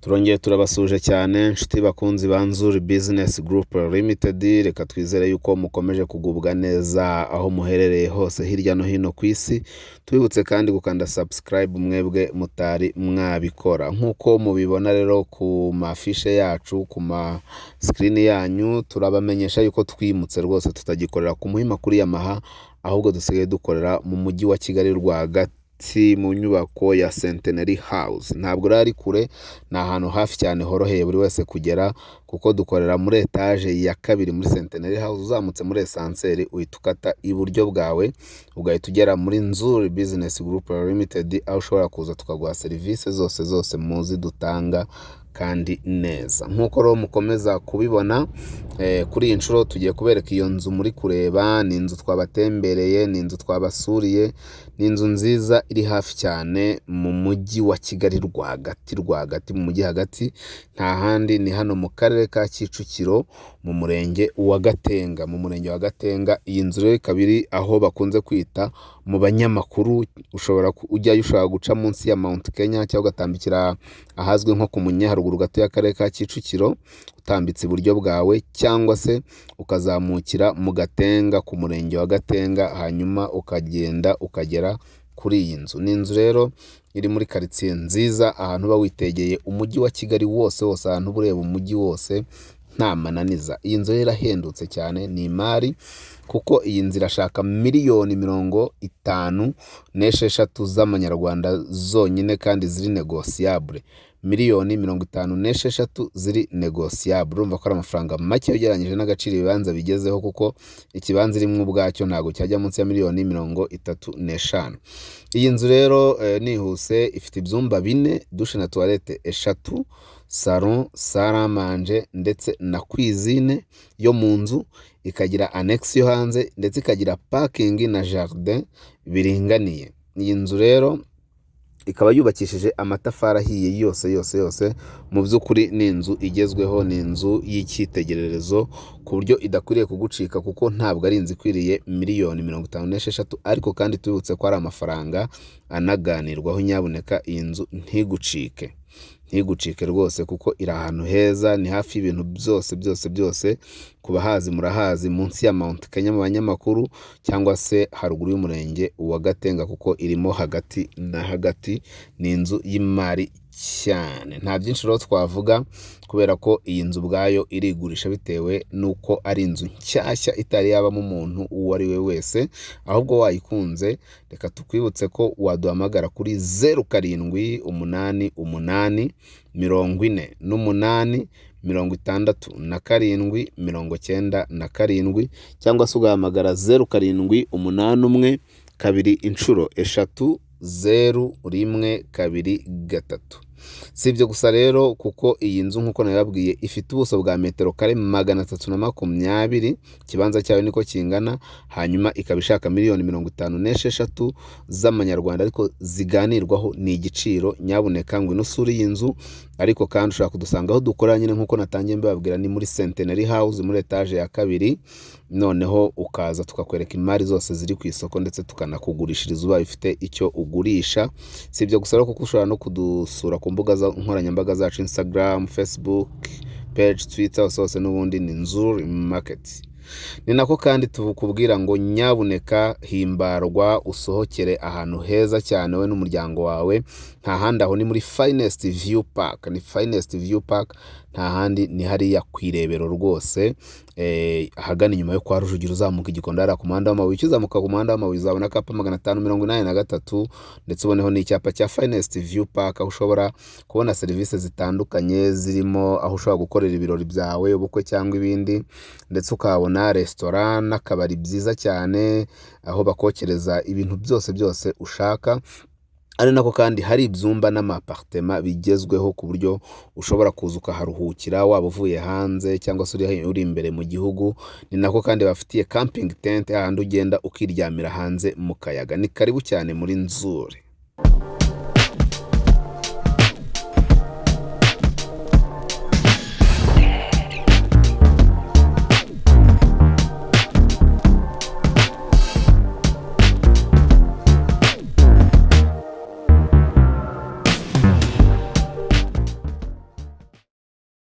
Turongeye turabasuje cyane inshuti bakunzi ba Nzuri Business Group Limited, reka twizere yuko mukomeje kugubwa neza aho muherereye hose hirya no hino ku isi. Tubibutse kandi gukanda subscribe mwebwe mutari mwabikora. Nkuko mubibona rero ku mafishe yacu, ku ma screen yanyu, turabamenyesha yuko twimutse rwose tutagikorera ku Muhima kuri Yamaha, ahubwo dusigaye dukorera mu mujyi wa Kigali rwagati mu nyubako ya Centenary House. Ntabwo rari kure, ni ahantu hafi cyane horoheye buri wese kugera, kuko dukorera muri etage ya kabiri muri Centenary House. Uzamutse muri esanseri uhita ukata iburyo bwawe ugahita ugera muri Nzuri Business Group Limited, aho ushobora kuza tukaguha serivisi zose muzi dutanga kandi neza. Nkuko rero mukomeza kubibona, kuri iyi nshuro tugiye kubereka iyo nzu muri kureba. Ni inzu twabatembereye, ni inzu twabasuriye, ni inzu nziza iri hafi cyane mu mujyi wa Kigali rwagati mu mujyi hagati, nta handi, ni hano mu karere ka Kicukiro mu murenge wa Gatenga. Iyi nzu rero kabiri aho bakunze kwita mu banyamakuru. ushobora guca munsi ya Mount Kenya cyangwa ugatambikira ahazwi nko ku Munyaharuguru gato y'akarere ka Kicukiro utambitse iburyo bwawe, cyangwa se ukazamukira mu Gatenga ku murenge wa Gatenga, hanyuma ukagenda ukagera kuri iyi nzu. Ni inzu rero iri muri quartier nziza, ahantu uba witegeye umujyi wa Kigali wose, ahantu uba ureba umujyi wose nta mananiza. Iyi nzu rero irahendutse cyane, ni imari, kuko iyi nzu irashaka miliyoni 56 z'amanyarwanda zonyine, kandi ziri negociable. Miliyoni 56 ziri negociable. Urumva ko ari amafaranga make ugereranyije n'agaciro ibibanza bigezeho, kuko ikibanza irimo ubwacyo ntago cyajya munsi ya miliyoni 35. Iyi nzu rero nihuse ifite ibyumba 4, douche na toilette 3, salon, salle à manger ndetse na cuisine yo mu nzu, ikagira annex yo hanze, ndetse ikagira parking na jardin biringaniye. Iyi nzu rero ikaba yubakishije amatafari ahiye yose. Mu by'ukuri ni inzu igezweho, ni inzu y'icyitegererezo, ku buryo idakwiriye kugucika, kuko ntabwo ari inzu ikwiriye miliyoni 56. Ariko kandi tubibutse ko ari amafaranga anaganirwaho. Nyabuneka iyi nzu ntigucike rwose, kuko iri ahantu heza, ni hafi y'ibintu byose. Ku bahazi murahazi, munsi ya Mount Kenya mu banyamakuru, cyangwa se haruguru y'umurenge wa Gatenga, kuko irimo hagati na hagati. Ni inzu y'imari cyane. Nta byinshi rero twavuga, kubera ko iyi nzu ubwayo irigurisha, bitewe nuko ari inzu nshyashya itari yabamo umuntu uwo ari we wese. Ahubwo wayikunze, reka tukwibutse ko waduhamagara kuri 0788 68 67 cyangwa se ugahamagara 0781 Si ibyo gusa rero, kuko iyi nzu nkuko nababwiye ifite ubuso bwa metero kare 320, ikibanza cyayo niko kingana. Hanyuma ikaba ishaka miliyoni 56 z'amanyarwanda, ariko ziganirwaho. Ni igiciro. Nyabuneka ngo inusuri y'inzu. Ariko kandi ushaka kudusanga aho dukora nyine nkuko natangiye mbabwira, ni muri Centenary House muri etage ya kabiri. Noneho ukaza tukakwereka imari zose ziri ku isoko, ndetse tukanakugurishiriza ubaye ufite icyo ugurisha. Si ibyo gusa rero, kuko ushobora no kudusura ku mbuga nkoranyambaga zacu, Instagram, Facebook page, Twitter, hose n'ubundi ni Nzuri Market. Ni nako kandi tukubwira ngo nyabuneka himbarwa, usohokere ahantu heza cyane we n'umuryango wawe. Nta handi aho, ni muri Finest View Park. Ni Finest View Park, nta handi, ni hariya kwirebero rwose, ahagana inyuma yo kwa Rujugiro uzamuka igikondo hariya ku muhanda w'amabuye. Ukizamuka ku muhanda w'amabuye uzabona kapa 583, ndetse uboneho n'icyapa cya Finest View Park, aho ushobora kubona serivisi zitandukanye, zirimo aho ushobora gukorera ibirori byawe, ubukwe cyangwa ibindi, ndetse ukabona restaurant n'akabari byiza cyane, aho bakokereza ibintu byose ushaka. Ari nako kandi hari ibyumba n'amapartema bigezweho, ku buryo ushobora kuza ukaharuhukira, waba uvuye hanze cyangwa se uri imbere mu gihugu. Ni nako kandi bafitiye camping tent, ahandi ugenda ukiryamira hanze mu kayaga. Ni karibu cyane muri Nzuri.